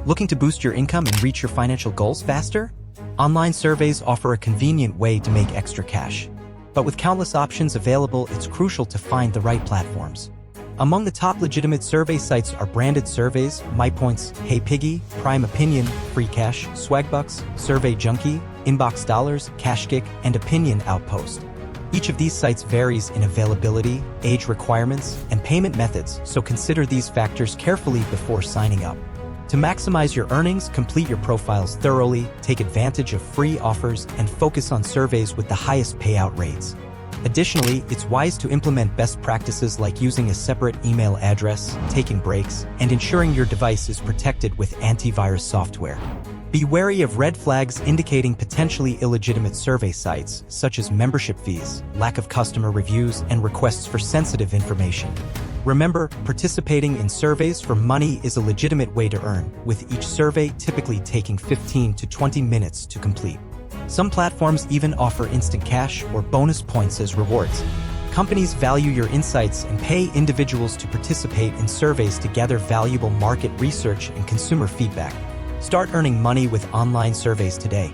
Looking to boost your income and reach your financial goals faster? Online surveys offer a convenient way to make extra cash. But with countless options available, it's crucial to find the right platforms. Among the top legitimate survey sites are Branded Surveys, MyPoints, HeyPiggy, Prime Opinion, FreeCash, Swagbucks, Survey Junkie, Inbox Dollars, CashKick, and Opinion Outpost. Each of these sites varies in availability, age requirements, and payment methods, so consider these factors carefully before signing up. To maximize your earnings, complete your profiles thoroughly, take advantage of free offers, and focus on surveys with the highest payout rates. Additionally, it's wise to implement best practices like using a separate email address, taking breaks, and ensuring your device is protected with antivirus software. Be wary of red flags indicating potentially illegitimate survey sites, such as membership fees, lack of customer reviews, and requests for sensitive information. Remember, participating in surveys for money is a legitimate way to earn, with each survey typically taking 15 to 20 minutes to complete. Some platforms even offer instant cash or bonus points as rewards. Companies value your insights and pay individuals to participate in surveys to gather valuable market research and consumer feedback. Start earning money with online surveys today.